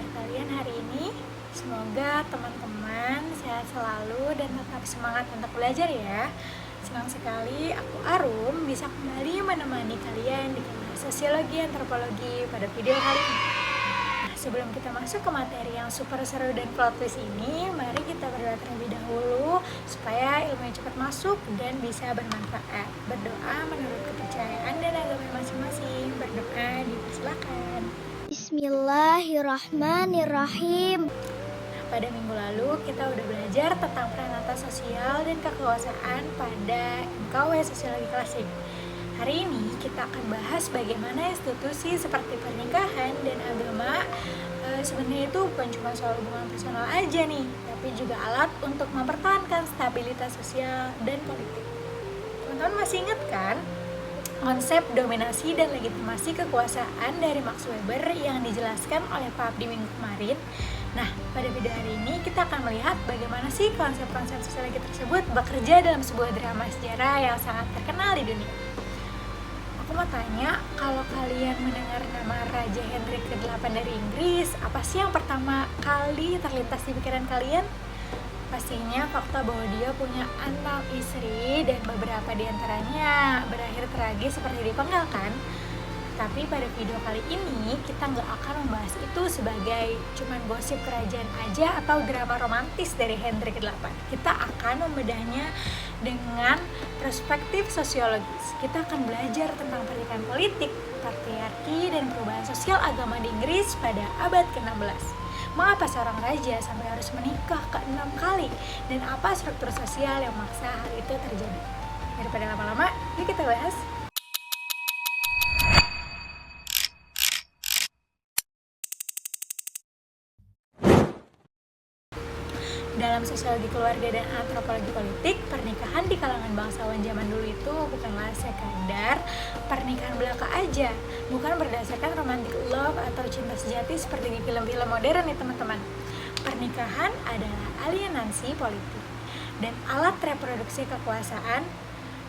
kabar kalian hari ini? Semoga teman-teman sehat selalu dan tetap semangat untuk belajar ya. Senang sekali aku Arum bisa kembali menemani kalian di kelas Sosiologi Antropologi pada video kali ini. Nah, sebelum kita masuk ke materi yang super seru dan plot twist ini, mari kita berdoa terlebih dahulu supaya ilmunya cepat masuk dan bisa bermanfaat. Berdoa menurut kepercayaan dan agama masing-masing. Berdoa dipersilakan. Bismillahirrahmanirrahim. Pada minggu lalu kita udah belajar tentang peranata sosial dan kekuasaan pada MKW Sosiologi Klasik. Hari ini kita akan bahas bagaimana institusi seperti pernikahan dan agama sebenarnya itu bukan cuma soal hubungan personal aja nih, tapi juga alat untuk mempertahankan stabilitas sosial dan politik. Teman-teman masih ingat kan konsep dominasi dan legitimasi kekuasaan dari Max Weber yang dijelaskan oleh Pak Abdi minggu kemarin? Nah, pada video hari ini kita akan melihat bagaimana sih konsep-konsep sosiologi tersebut bekerja dalam sebuah drama sejarah yang sangat terkenal di dunia. Aku mau tanya, kalau kalian mendengar nama Raja Hendrik ke-8 dari Inggris, apa sih yang pertama kali terlintas di pikiran kalian? Pastinya fakta bahwa dia punya 6 istri dan beberapa diantaranya berakhir tragis seperti dipenggal kan? Tapi pada video kali ini kita nggak akan membahas itu sebagai cuman gosip kerajaan aja atau drama romantis dari Hendrik ke-8. Kita akan membedahnya dengan perspektif sosiologis. Kita akan belajar tentang pernikahan politik, patriarki, dan perubahan sosial agama di Inggris pada abad ke-16. Mengapa seorang raja sampai harus menikah ke-6 kali? Dan apa struktur sosial yang memaksa hal itu terjadi? Daripada lama-lama, yuk kita bahas. Dalam sosiologi keluarga dan antropologi politik, pernikahan di kalangan bangsawan zaman dulu itu bukanlah sekadar pernikahan belaka aja, bukan berdasarkan romantic love atau cinta sejati seperti di film-film modern nih teman-teman. Pernikahan adalah aliansi politik dan alat reproduksi kekuasaan.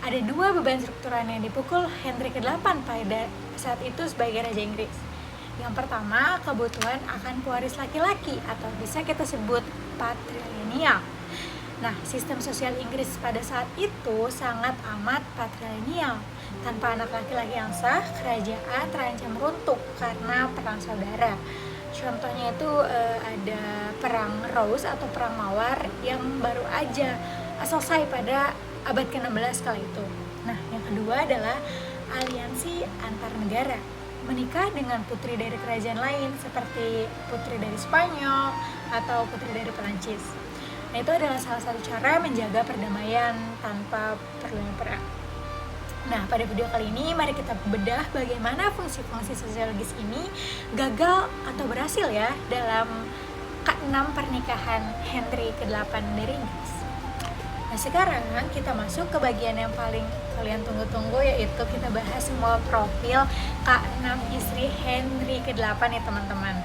Ada 2 beban struktural yang dipukul Hendrik ke-8 pada saat itu sebagai Raja Inggris. Yang pertama, kebutuhan akan pewaris laki-laki atau bisa kita sebut patrilineal. Nah, sistem sosial Inggris pada saat itu sangat amat patrilineal. Tanpa anak laki-laki yang sah, kerajaan terancam runtuh karena perang saudara. Contohnya itu ada perang Rose atau perang Mawar yang baru aja selesai pada abad ke-16 kala itu. Nah, yang kedua adalah aliansi antar negara. Menikah dengan putri dari kerajaan lain seperti putri dari Spanyol atau putri dari Perancis. Nah, itu adalah salah satu cara menjaga perdamaian tanpa perlunya perang. Nah, pada video kali ini mari kita bedah bagaimana fungsi-fungsi sosiologis ini gagal atau berhasil ya dalam ke-6 pernikahan Henry ke-8 dari Inggris. Nah, sekarang kita masuk ke bagian yang paling kalian tunggu-tunggu, yaitu kita bahas semua profil K6 istri Henry ke-8 ya teman-teman.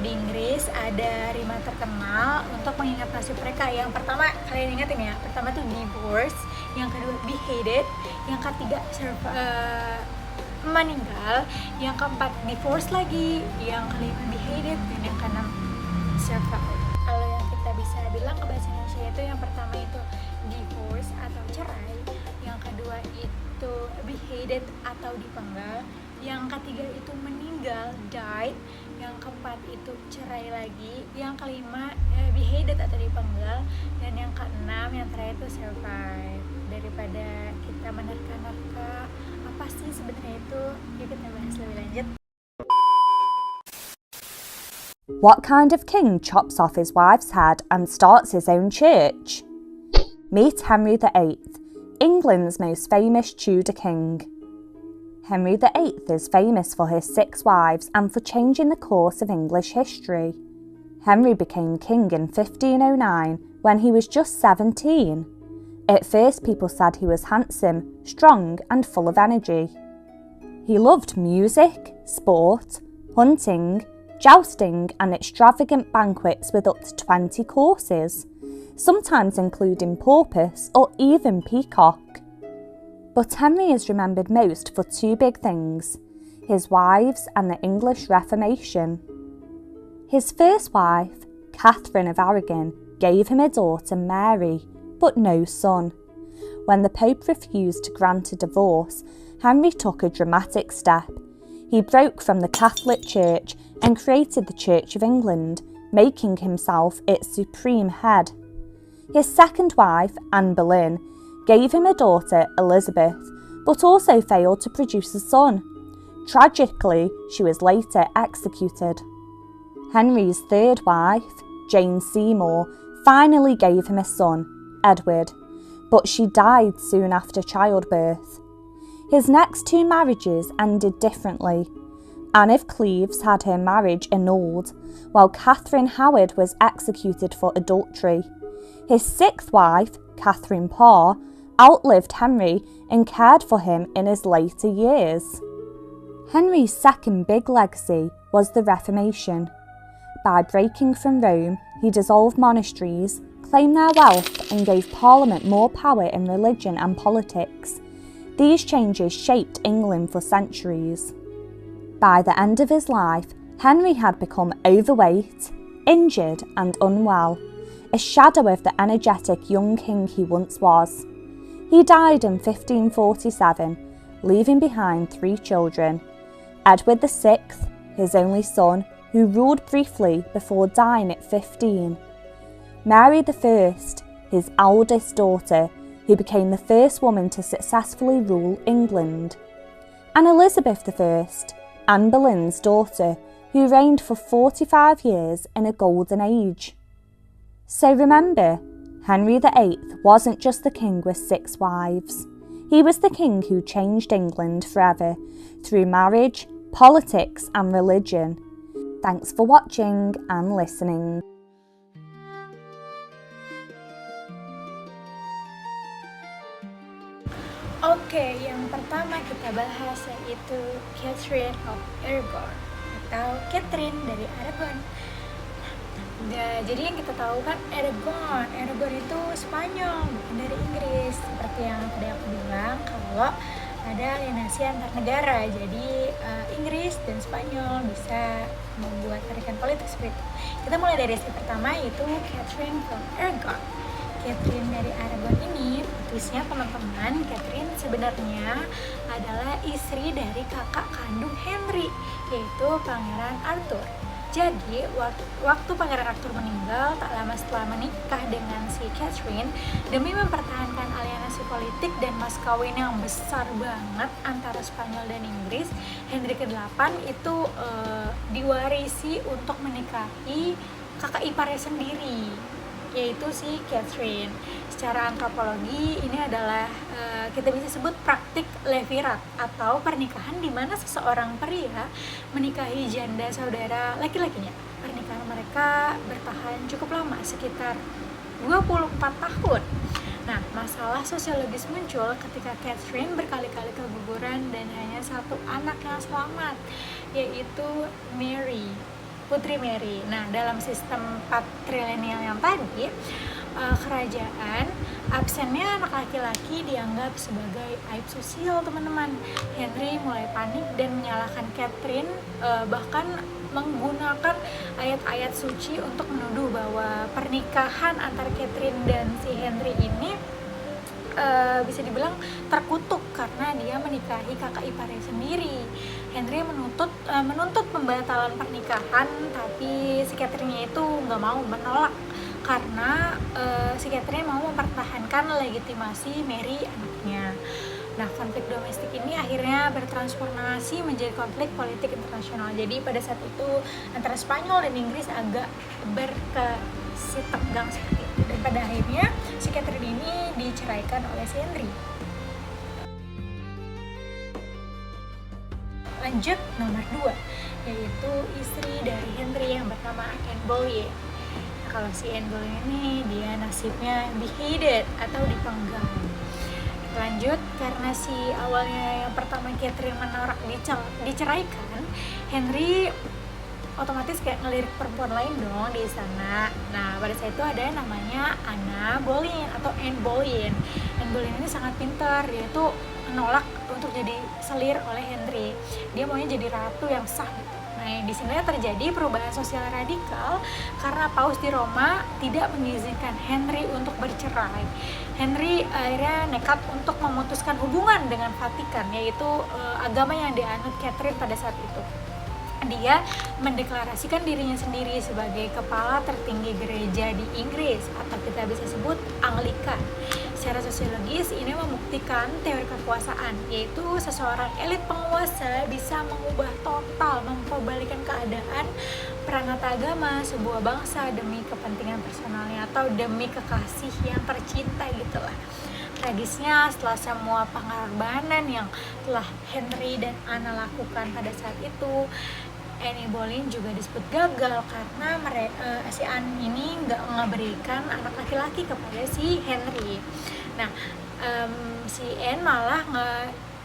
Di Inggris ada 5 terkenal untuk mengingat nasib mereka. Yang pertama, kalian ingatin ya, pertama tuh divorce, yang kedua beheaded, yang ketiga meninggal, yang keempat divorce lagi, yang kelima beheaded, dan yang keenam survive. Kalau yang kita bisa bilang ke bahasa Indonesia itu yang pertama itu divorce atau cerai, yang kedua itu beheaded atau dipenggal, yang ketiga itu meninggal, died, yang keempat itu cerai lagi, yang kelima beheaded atau dipenggal, dan yang keenam yang terakhir itu survive. Daripada kita menerka-nerka apa sih sebenarnya itu, yuk kita bahas lebih lanjut. What kind of king chops off his wife's head and starts his own church? Meet Henry VIII, England's most famous Tudor king. Henry VIII is famous for his 6 wives and for changing the course of English history. Henry became king in 1509 when he was just 17. At first, people said he was handsome, strong, and full of energy. He loved music, sport, hunting, jousting, and extravagant banquets with up to 20 courses, sometimes including porpoise or even peacock. But Henry is remembered most for 2 big things: his wives and the English Reformation. His first wife, Catherine of Aragon, gave him a daughter, Mary, but no son. When the Pope refused to grant a divorce, Henry took a dramatic step. He broke from the Catholic Church and created the Church of England, making himself its supreme head. His second wife, Anne Boleyn, gave him a daughter, Elizabeth, but also failed to produce a son. Tragically, she was later executed. Henry's third wife, Jane Seymour, finally gave him a son, Edward, but she died soon after childbirth. His next two marriages ended differently. Anne of Cleves had her marriage annulled, while Catherine Howard was executed for adultery. His sixth wife, Catherine Parr, outlived Henry and cared for him in his later years. Henry's second big legacy was the Reformation. By breaking from Rome, he dissolved monasteries, claimed their wealth, and gave Parliament more power in religion and politics. These changes shaped England for centuries. By the end of his life, Henry had become overweight, injured, and unwell, a shadow of the energetic young king he once was. He died in 1547, leaving behind 3 children: Edward VI, his only son, who ruled briefly before dying at 15; Mary I, his eldest daughter, who became the first woman to successfully rule England; and Elizabeth I, Anne Boleyn's daughter, who reigned for 45 years in a golden age. So remember, Henry VIII wasn't just the king with 6 wives. He was the king who changed England forever through marriage, politics, and religion. Thanks for watching and listening. Oke, yang pertama kita bahas yaitu Catherine of Aragon atau Catherine dari Aragon. Nah, jadi yang kita tahu kan Aragon itu Spanyol, bukan dari Inggris. Seperti yang tadi aku bilang, kalau ada aliansi antar negara, jadi Inggris dan Spanyol bisa membuat tarikan politik seperti itu. Kita mulai dari istri pertama, yaitu Catherine of Aragon. Catherine dari Aragon ini, twistnya teman-teman, Catherine sebenarnya adalah istri dari kakak kandung Henry, yaitu Pangeran Arthur. Jadi, waktu Pangeran Arthur meninggal, tak lama setelah menikah dengan si Catherine, demi mempertahankan aliansi politik dan mas kawin yang besar banget antara Spanyol dan Inggris, Henry ke-8 itu diwarisi untuk menikahi kakak iparnya sendiri, yaitu si Catherine. Secara antropologi, ini adalah kita bisa sebut praktik levirat atau pernikahan di mana seseorang pria menikahi janda saudara laki-lakinya. Pernikahan mereka bertahan cukup lama, sekitar 24 tahun. Nah, masalah sosiologis muncul ketika Catherine berkali-kali keguguran dan hanya 1 anak yang selamat, yaitu Mary, Putri Mary. Nah, dalam sistem patrilineal yang tadi, kerajaan absennya anak laki-laki dianggap sebagai aib sosial, teman-teman. Henry mulai panik dan menyalahkan Catherine, bahkan menggunakan ayat-ayat suci untuk menuduh bahwa pernikahan antara Catherine dan si Henry ini bisa dibilang terkutuk karena dia menikahi kakak iparnya sendiri. Henry menuntut pembatalan pernikahan, tapi si Catherine itu nggak mau, menolak karena si Catherine mau mempertahankan legitimasi Mary anaknya. Nah, konflik domestik ini akhirnya bertransformasi menjadi konflik politik internasional. Jadi pada saat itu antara Spanyol dan Inggris agak berkesitegang seperti itu. Dan pada akhirnya si Catherine ini diceraikan oleh si Henry. Lanjut nomor 2, yaitu istri dari Henry yang bernama Anne Boleyn. Kalau si Anne Boleyn ini dia nasibnya beheaded atau dipenggal. Lanjut, karena si awalnya yang pertama Catherine menolak diceraikan, Henry otomatis kayak ngelirik perempuan lain dong di sana. Nah, pada saat itu ada namanya Anna Boleyn atau Anne Boleyn. Anne Boleyn ini sangat pintar, dia tuh menolak untuk jadi selir oleh Henry. Dia maunya jadi ratu yang sah gitu. Nah, Nah, di sini terjadi perubahan sosial radikal karena Paus di Roma tidak mengizinkan Henry untuk bercerai. Henry akhirnya nekat untuk memutuskan hubungan dengan Vatikan, yaitu agama yang dianut Catherine pada saat itu. Dia mendeklarasikan dirinya sendiri sebagai kepala tertinggi gereja di Inggris, atau kita bisa sebut Anglikan. Secara sosiologis ini membuktikan teori kekuasaan, yaitu seseorang elit penguasa bisa mengubah total, memperbalikkan keadaan peranata agama sebuah bangsa demi kepentingan personalnya atau demi kekasih yang tercinta gitulah. Tragisnya, setelah semua pengorbanan yang telah Henry dan Anna lakukan pada saat itu, Anne Boleyn juga disebut gagal karena si Anne ini nggak memberikan anak laki-laki kepada si Henry. Nah, si Anne malah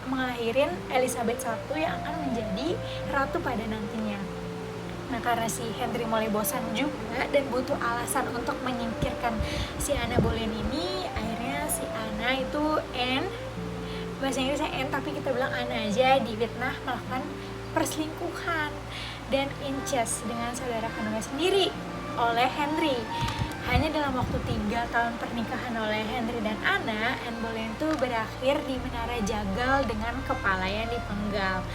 melahirin Elizabeth I yang akan menjadi ratu pada nantinya. Nah, karena si Henry mulai bosan juga dan butuh alasan untuk menyingkirkan si Anna Boleyn ini, akhirnya si Anna itu Anne, bahasa Inggrisnya Anne tapi kita bilang Anna aja, difitnah melakukan perselingkuhan dan incest dengan saudara kandungnya sendiri oleh Henry. Hanya dalam waktu 3 tahun pernikahan oleh Henry dan Anna, Anne Boleyn itu berakhir di menara jagal dengan kepala yang dipenggal.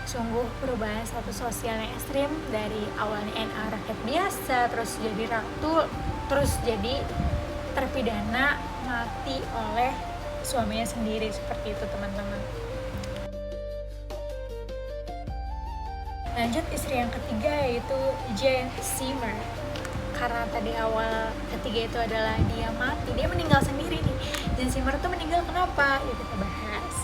Sungguh perubahan status sosial yang ekstrim, dari awalnya Anne rakyat biasa, terus jadi ratu, terus jadi terpidana mati oleh suaminya sendiri, seperti itu teman-teman. Lanjut istri yang ketiga, yaitu Jane Seymour. Karena tadi awal ketiga itu adalah dia mati, dia meninggal sendiri nih. Jane Seymour itu meninggal kenapa? Ya kita bahas.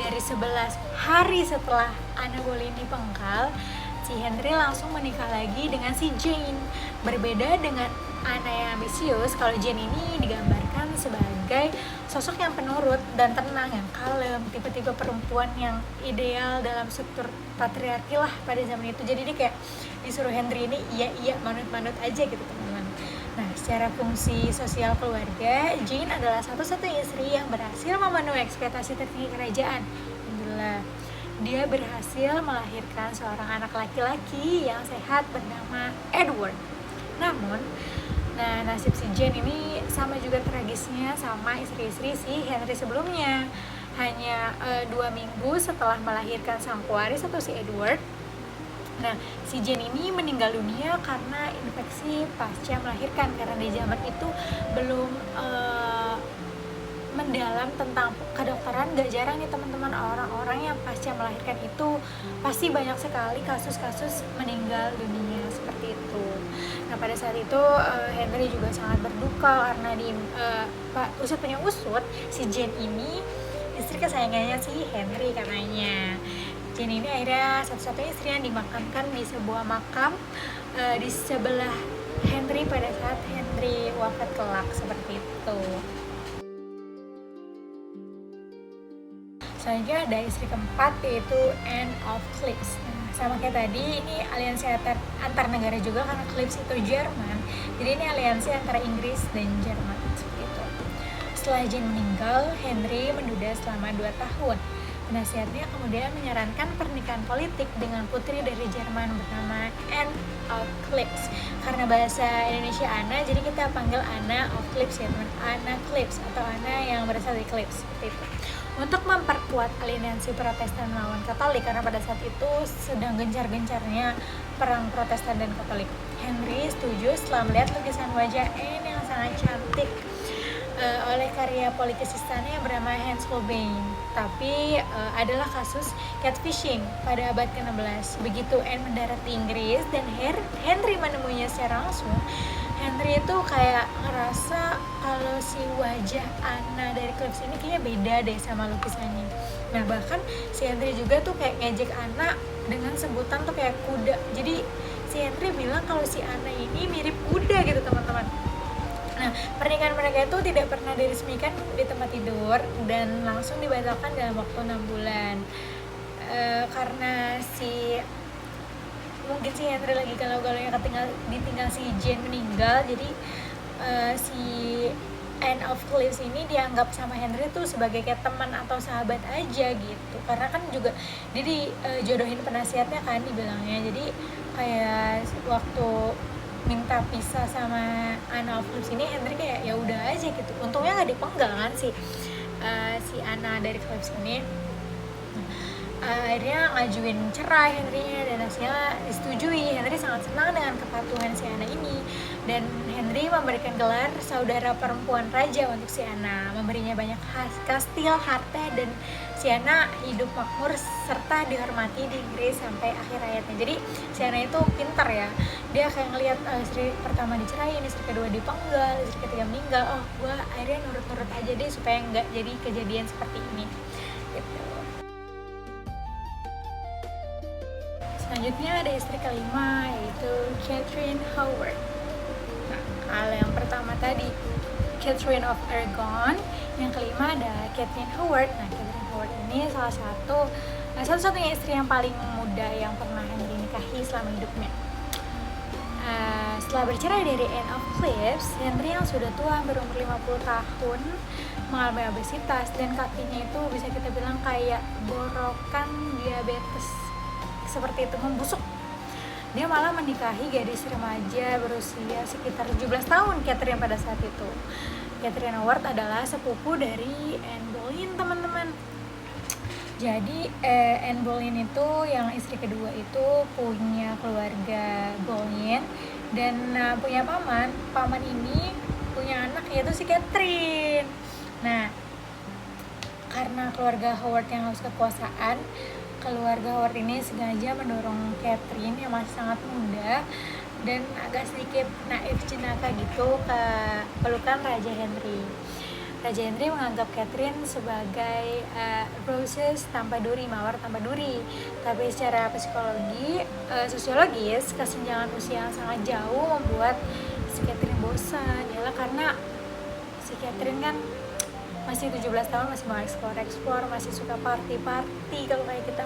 Dari 11 hari setelah Anna Boleyn dipenggal, si Henry langsung menikah lagi dengan si Jane. Berbeda dengan Anna yang ambisius, kalau Jane ini digambarkan sebagai sosok yang penurut dan tenang, yang kalem, tipe-tipe perempuan yang ideal dalam struktur patriarki lah pada zaman itu. Jadi dia kayak disuruh Henry ini iya manut-manut aja gitu teman-teman. Nah, secara fungsi sosial keluarga, Jane adalah satu-satunya istri yang berhasil memenuhi ekspektasi tertinggi kerajaan. Alhamdulillah, dia berhasil melahirkan seorang anak laki-laki yang sehat bernama Edward. Namun, nasib si Jane ini sama juga tragisnya sama istri-istri si Henry sebelumnya. Hanya 2 minggu setelah melahirkan sang pewaris atau si Edward, si Jane ini meninggal dunia karena infeksi pasca melahirkan. Karena di zaman itu belum mendalam tentang kedokteran, gak jarang nih teman-teman, orang-orang yang pasca melahirkan itu pasti banyak sekali kasus-kasus meninggal dunia seperti itu. Nah, pada saat itu Henry juga sangat berduka karena di usut punya usut si Jane ini istri kesayangannya si Henry katanya. Jane ini akhirnya satu-satunya istri yang dimakamkan di sebuah makam di sebelah Henry pada saat Henry wafat kelak, seperti itu. Selanjutnya ada istri keempat, yaitu Anne of Cleves. Sama kayak tadi, ini aliansi antar negara juga karena Cleves itu Jerman. Jadi ini aliansi antara Inggris dan Jerman, seperti itu. Setelah Jane meninggal, Henry menduda selama 2 tahun. Penasihatnya kemudian menyarankan pernikahan politik dengan putri dari Jerman bernama Anne of Cleves. Karena bahasa Indonesia Anna, jadi kita panggil Anna of Cleves ya teman, Anna Cleves atau Anna yang berasal dari Cleves, seperti itu. Untuk memperkuat aliansi Protestan melawan Katolik, karena pada saat itu sedang gencar-gencarnya perang Protestan dan Katolik. Henry setuju setelah melihat lukisan wajah Anne yang sangat cantik oleh karya pelukis istana yang bernama Hans Holbein. Tapi adalah kasus catfishing pada abad ke-16. Begitu Anne mendarat di Inggris dan Henry menemuinya secara langsung, Henry itu kayak ngerasa kalau si wajah Anna dari Cleves ini kayaknya beda deh sama lukisannya. Nah, bahkan si Henry juga tuh kayak ngejek Anna dengan sebutan tuh kayak kuda. Jadi si Henry bilang kalau si Anna ini mirip kuda gitu teman-teman. Nah, pernikahan mereka itu tidak pernah diresmikan di tempat tidur dan langsung dibatalkan dalam waktu 6 bulan. Karena mungkin si Henry lagi galau-galaunya ditinggal si Jane meninggal, jadi si Anne of Cleves ini dianggap sama Henry tuh sebagai kayak teman atau sahabat aja gitu, karena kan juga dia dijodohin penasihatnya kan dibilangnya. Jadi kayak waktu minta pisah sama Anna of Cleves ini, Henry kayak ya udah aja gitu. Untungnya nggak dipenggal kan si Anna dari Cleves ini. Akhirnya ngajuin cerai Henry-nya dan hasilnya disetujui. Henry sangat senang dengan kepatuhan si Anna ini, dan Henry memberikan gelar saudara perempuan raja untuk si Anna, memberinya banyak kastil, harta, dan si Anna hidup makmur serta dihormati di Inggris sampai akhir hayatnya. Jadi si Anna itu pintar ya, dia kayak ngelihat istri pertama dicerain, istri kedua dipenggal, istri ketiga meninggal, gue akhirnya nurut-nurut aja deh supaya nggak jadi kejadian seperti ini gitu. Selanjutnya ada istri kelima, yaitu Catherine Howard. Nah, kalau yang pertama tadi Catherine of Aragon, yang kelima ada Catherine Howard. Nah, Catherine Howard ini salah satu-satunya istri yang paling muda yang pernah Henry nikahi selama hidupnya. Setelah bercerai dari Anne of Cleves, Henry yang sudah tua berumur 50 tahun mengalami obesitas, dan kakinya itu bisa kita bilang kayak borokan diabetes, seperti itu, membusuk. Dia malah menikahi gadis remaja berusia sekitar 17 tahun, Catherine pada saat itu. Catherine Howard adalah sepupu dari Anne Boleyn, teman-teman. Jadi Anne Boleyn itu yang istri kedua itu punya keluarga Boleyn dan punya paman ini punya anak yaitu si Catherine. Nah, karena keluarga Howard yang haus kekuasaan, keluarga Howard ini sengaja mendorong Catherine yang masih sangat muda dan agak sedikit naif jenaka gitu ke pelukan Raja Henry. Raja Henry menganggap Catherine sebagai roses tanpa duri, mawar tanpa duri. Tapi secara sosiologis, kesenjangan usia yang sangat jauh membuat si Catherine bosan. Yalah, karena si Catherine kan masih 17 tahun, masih mau explore, masih suka party kalau kayak kita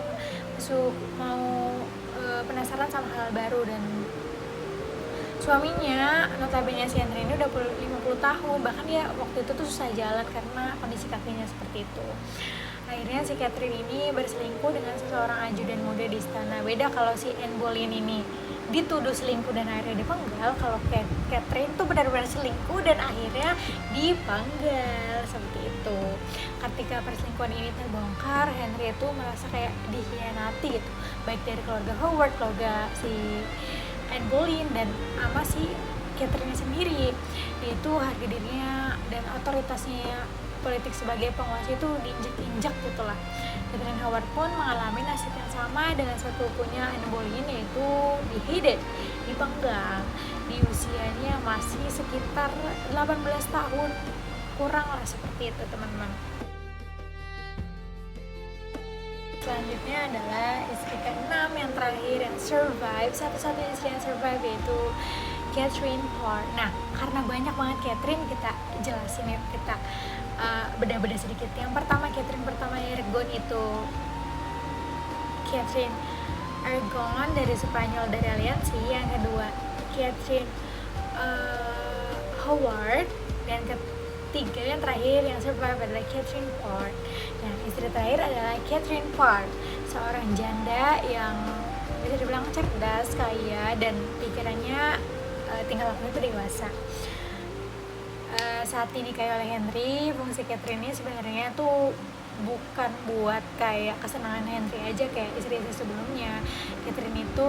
masih mau penasaran sama hal baru. Dan suaminya, notabene si Henry ini udah 50 tahun, bahkan dia waktu itu tuh susah jalan karena kondisi kakinya seperti itu. Akhirnya si Catherine ini berselingkuh dengan seseorang ajudan muda di istana. Beda kalau si Anne Boleyn ini dituduh selingkuh dan akhirnya dipenggal, kalau Catherine tuh benar-benar selingkuh dan akhirnya dipenggal, seperti itu. Ketika perselingkuhan ini terbongkar, Henry itu merasa kayak dikhianati gitu, baik dari keluarga Howard, keluarga si Anne Boleyn, dan sama si Catherine sendiri. Dia itu harga dirinya dan otoritasnya politik sebagai penguasa itu diinjak-injak gitulah. Catherine Howard pun mengalami nasib yang sama dengan sepupunya Anne Boleyn, yaitu beheaded, dipenggal di usianya masih sekitar 18 tahun kurang lah, seperti itu teman-teman. Selanjutnya adalah istri ke-6 yang terakhir yang survive, satu-satunya istri yang survive, yaitu Catherine Parr. Nah, karena banyak banget Catherine, kita jelasin ya, kita beda-beda sedikit. Yang pertama, Catherine pertama Aragon itu Catherine Aragon dari Spanyol dari aliansi. Yang kedua Catherine Howard, dan ketiga yang terakhir yang survive adalah Catherine Parr. Nah, istri terakhir adalah Catherine Parr, seorang janda yang bisa dibilang cerdas, kaya, dan pikirannya tingkah lakunya itu dewasa. Saat dinikahi oleh Henry, fungsi Catherine ini sebenarnya tuh bukan buat kayak kesenangan Henry aja kayak istri-istri sebelumnya. Catherine itu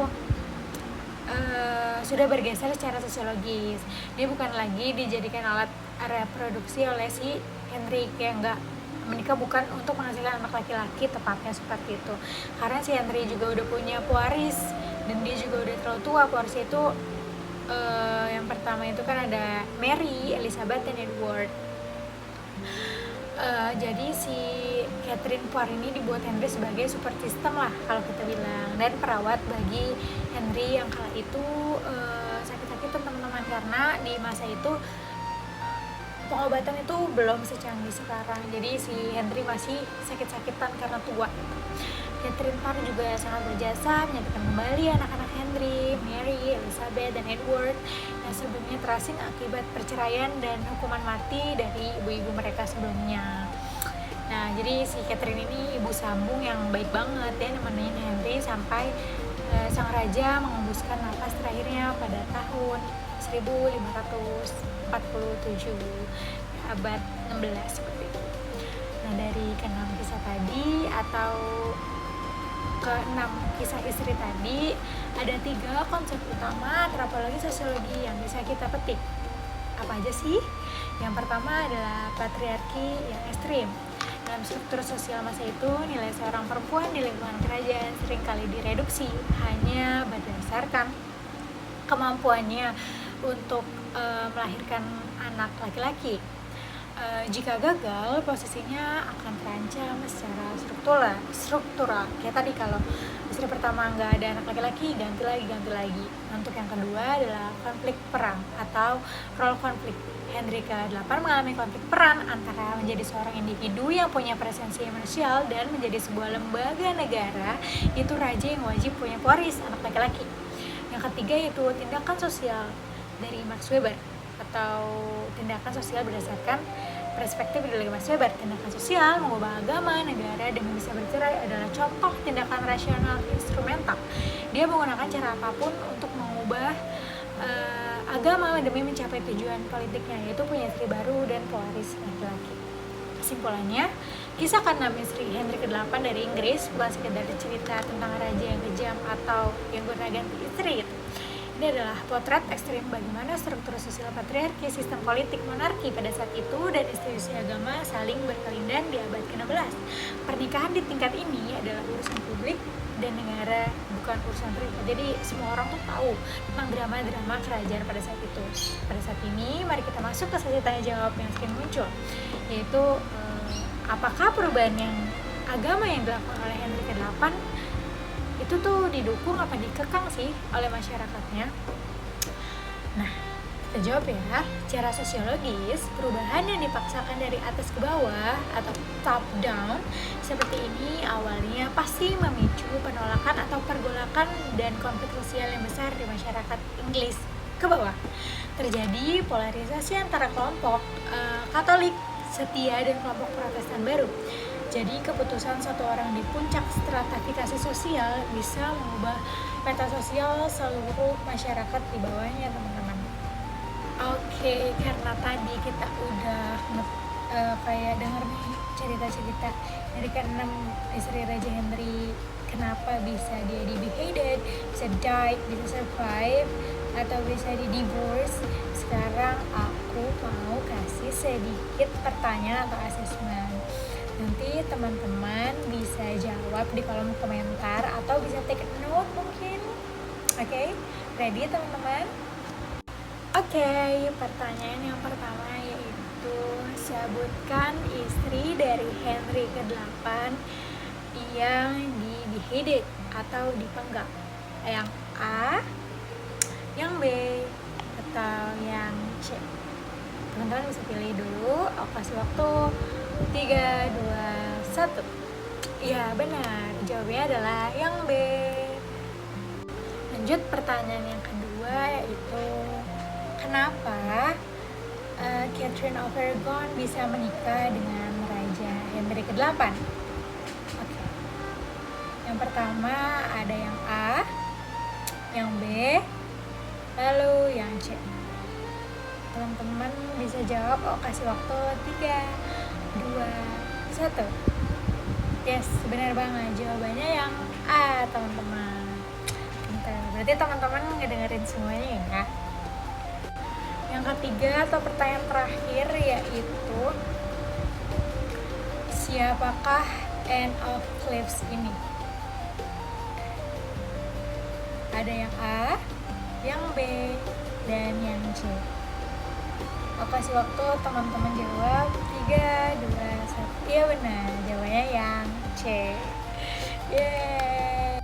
sudah bergeser secara sosiologis. Dia bukan lagi dijadikan alat reproduksi oleh si Henry, kayak nggak menikah bukan untuk menghasilkan anak laki-laki, tepatnya seperti itu. Karena si Henry juga udah punya pewaris dan dia juga udah terlalu tua. Pewaris itu yang pertama itu kan ada Mary, Elizabeth, dan Edward. Jadi si Catherine Parr ini dibuat Henry sebagai support system lah kalau kita bilang, dan perawat bagi Henry yang kala itu sakit-sakit teman-teman, karena di masa itu pengobatan itu belum secanggih sekarang, jadi si Henry masih sakit-sakitan karena tua. Catherine Parr juga sangat berjasa menyatukan kembali anak-anak Henry, Mary, Elizabeth, dan Edward yang sebelumnya terasing akibat perceraian dan hukuman mati dari ibu-ibu mereka sebelumnya. Nah, jadi si Catherine ini ibu sambung yang baik banget ya, nemenin Henry sampai sang raja mengembuskan nafas terakhirnya pada tahun 1547, abad 16 seperti itu. Nah, dari ke-6 kisah tadi atau ke-6 kisah istri tadi, ada 3 konsep utama antropologi sosiologi yang bisa kita petik. Apa aja sih? Yang pertama adalah patriarki yang ekstrim. Dalam struktur sosial masa itu, nilai seorang perempuan di lingkungan kerajaan seringkali direduksi hanya berdasarkan kemampuannya untuk melahirkan anak laki-laki. Jika gagal, posisinya akan terancam secara struktural. Kayak tadi, kalau istri pertama nggak ada anak laki-laki, ganti lagi. Untuk yang kedua adalah konflik perang atau role konflik. Henry ke-8 mengalami konflik peran antara menjadi seorang individu yang punya presensi manusial dan menjadi sebuah lembaga negara, itu raja yang wajib punya pewaris anak laki-laki. Yang ketiga yaitu tindakan sosial dari Max Weber, atau tindakan sosial berdasarkan perspektif dari Max Weber. Tindakan sosial mengubah agama, negara demi bisa bercerai adalah contoh tindakan rasional instrumental. Dia menggunakan cara apapun untuk mengubah agama demi mencapai tujuan politiknya, yaitu punya istri baru dan pewaris laki-laki. Kesimpulannya, kisah ke-6 istri Henry ke-8 dari Inggris bukan sekedar cerita tentang raja yang kejam atau yang gonta-ganti istri. Ini adalah potret ekstrim bagaimana struktur sosial patriarki, sistem politik monarki pada saat itu, dan institusi agama saling berkelindan di abad ke-16. Pernikahan di tingkat ini adalah urusan publik dan negara, bukan urusan privat. Jadi semua orang tuh tahu tentang drama-drama kerajaan pada saat itu. Pada saat ini, mari kita masuk ke sesi tanya jawab yang sering muncul, yaitu apakah perubahan yang agama yang dilakukan oleh Henry ke-8 itu tuh didukung apa dikekang sih oleh masyarakatnya? Nah, kita jawab ya. Secara sosiologis, perubahan yang dipaksakan dari atas ke bawah atau top down seperti ini awalnya pasti memicu penolakan atau pergolakan dan konflik sosial yang besar di masyarakat Inggris ke bawah. Terjadi polarisasi antara kelompok Katolik setia dan kelompok Protestan baru. Jadi keputusan satu orang di puncak stratifikasi sosial bisa mengubah peta sosial seluruh masyarakat di bawahnya, teman-teman. Oke, karena tadi kita udah kayak denger nih cerita-cerita dari ke-6 istri Raja Henry, kenapa bisa dia di-beheaded, bisa die, bisa survive, atau bisa di-divorce. Sekarang aku mau kasih sedikit pertanyaan atau asesmen. Nanti teman-teman bisa jawab di kolom komentar atau bisa take note mungkin. Oke, ready teman-teman? Oke, pertanyaan yang pertama yaitu sebutkan istri dari Henry ke-8 yang di-beheaded atau dipenggal. Yang A, yang B, atau yang C. Teman-teman bisa pilih dulu. Aku kasih waktu 3, 2, 1. Ya benar, jawabnya adalah yang B. Lanjut pertanyaan yang kedua, yaitu kenapa Catherine of Aragon bisa menikah dengan Raja Henry ke-8? Oke. Yang pertama ada yang A, yang B, lalu yang C. Teman-teman bisa jawab. Kasih waktu 3, 2, 1. Yes, benar banget, jawabannya yang A, teman-teman. Bentar, berarti teman-teman ngedengerin semuanya ya. Yang ketiga atau pertanyaan terakhir yaitu siapakah Anne of Cleves ini? Ada yang A, yang B, dan yang C. Aku kasih waktu teman-teman jawab. 3, 2, 1. Iya benar, jawabannya yang C. Yeay.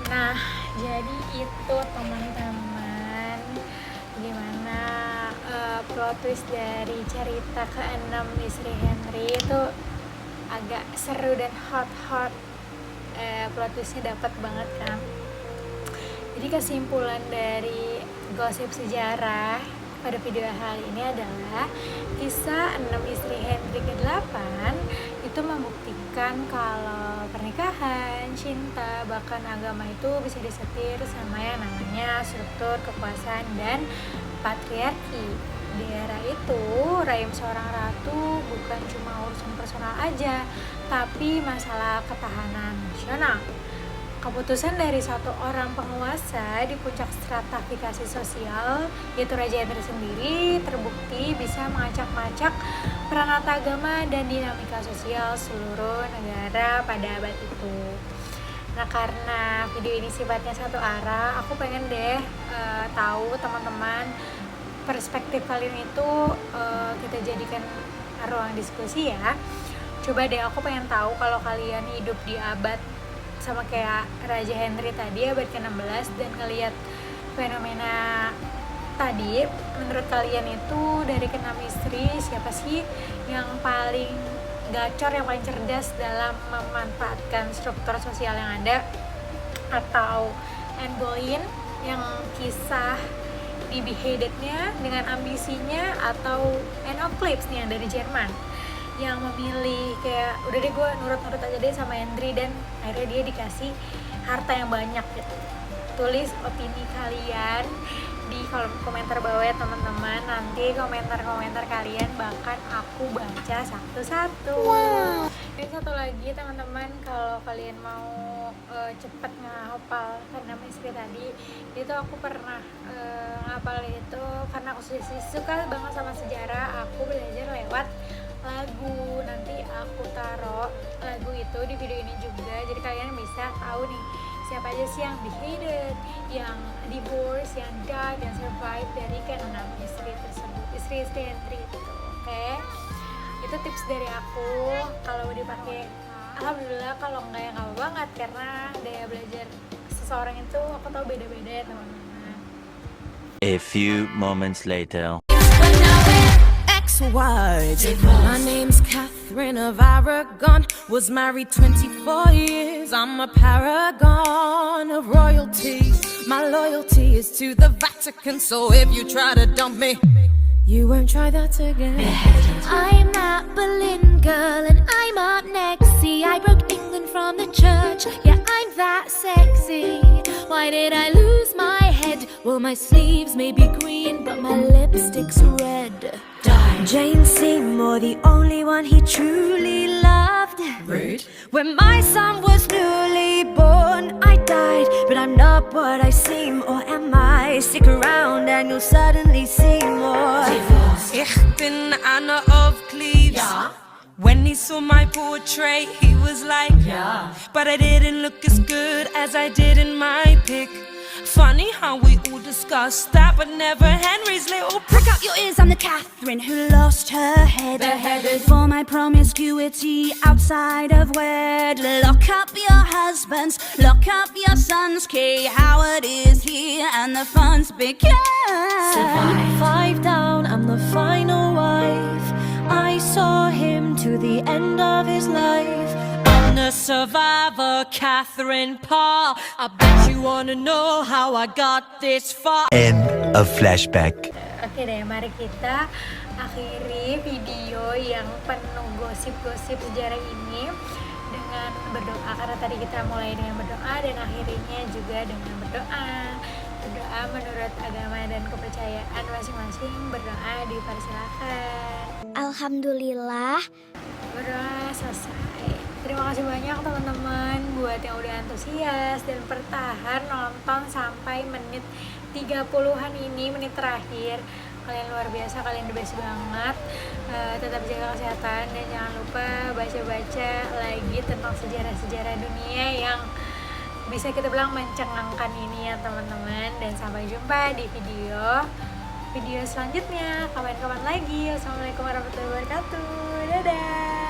Nah, jadi itu teman-teman, gimana plot twist dari cerita keenam istri Henry itu agak seru dan hot. Plot twistnya dapat banget kan. Jadi kesimpulan dari gosip sejarah pada video kali ini adalah kisah 6 istri Henry ke-8 itu membuktikan kalau pernikahan, cinta, bahkan agama itu bisa disetir sama yang namanya struktur kekuasaan dan patriarki. Di era itu, rahim seorang ratu bukan cuma urusan personal aja, tapi masalah ketahanan nasional. Keputusan dari satu orang penguasa di puncak stratifikasi sosial, yaitu Raja Henry sendiri, terbukti bisa mengacak-ngacak peranata agama dan dinamika sosial seluruh negara pada abad itu. Nah, karena video ini sifatnya satu arah, aku pengen deh tahu teman-teman perspektif kalian itu kita jadikan ruang diskusi ya. Coba deh, aku pengen tahu kalau kalian hidup di abad sama kayak Raja Henry tadi abad ke-16 dan ngelihat fenomena tadi, menurut kalian itu dari ke-6 istri siapa sih yang paling gacor, yang paling cerdas dalam memanfaatkan struktur sosial yang ada? Atau Anne Boleyn yang kisah di Beheaded-nya dengan ambisinya, atau Anne of Cleves nih yang dari Jerman yang memilih kayak udah deh gue nurut-nurut aja deh sama Henry dan akhirnya dia dikasih harta yang banyak gitu. Tulis opini kalian di kolom komentar bawah ya teman-teman. Nanti komentar-komentar kalian bahkan aku baca satu-satu. Wow. Dan satu lagi teman-teman, kalau kalian mau cepet ngehafal karena istri tadi itu, aku pernah ngapal itu karena aku suka banget sama sejarah. Aku belajar lewat lagu. Nanti aku taruh lagu itu di video ini juga, jadi kalian bisa tahu nih siapa aja sih yang beheaded, yang divorce, yang died, yang survive dari ke-6 istri tersebut, istri-istri Henry itu. Oke? Itu tips dari aku. Kalau dipakai alhamdulillah, kalau enggak ya nggak apa banget, karena daya belajar seseorang itu aku tahu beda-beda ya teman-teman. A few moments later. My name's Catherine of Aragon, was married 24 years. I'm a paragon of royalty. My loyalty is to the Vatican, so if you try to dump me, you won't try that again. I'm that Berlin girl and I'm up next. See, I broke England from the church. Yeah, I'm that sexy. Why did I lose my head? Well, my sleeves may be green, but my lipstick's red. Jane Seymour, the only one he truly loved. Rude. When my son was newly born, I died, but I'm not what I seem, or am I? Stick around and you'll suddenly see more. Divorce. Ich bin Anna of Cleves. Yeah. When he saw my portrait, he was like, yeah, but I didn't look as good as I did in my pic. Funny how we all discussed that, but never Henry's little prick. Out your ears, I'm the Catherine who lost her head. Beheaded for my promiscuity outside of wed. Lock up your husbands, lock up your sons. Kay Howard is here and the fun's begin. Survive. 5 down, I'm the final wife. I saw him to the end of his life. I'm the survivor, Catherine Parr. I bet you wanna know how I got this far. End of flashback. Oke deh, mari kita akhiri video yang penuh gosip-gosip sejarah ini dengan berdoa. Karena tadi kita mulai dengan berdoa dan akhirinya juga dengan berdoa. Berdoa menurut agama dan kepercayaan masing-masing. Berdoa dipersilakan. Alhamdulillah. Berdoa selesai. Terima kasih banyak teman-teman buat yang udah antusias dan bertahan nonton sampai menit 30-an ini, menit terakhir. Kalian luar biasa, kalian the best banget. Tetap jaga kesehatan dan jangan lupa baca-baca lagi tentang sejarah-sejarah dunia yang bisa kita bilang mencengangkan ini ya teman-teman. Dan sampai jumpa di video selanjutnya, kapan-kapan lagi. Assalamualaikum warahmatullahi wabarakatuh. Dadah.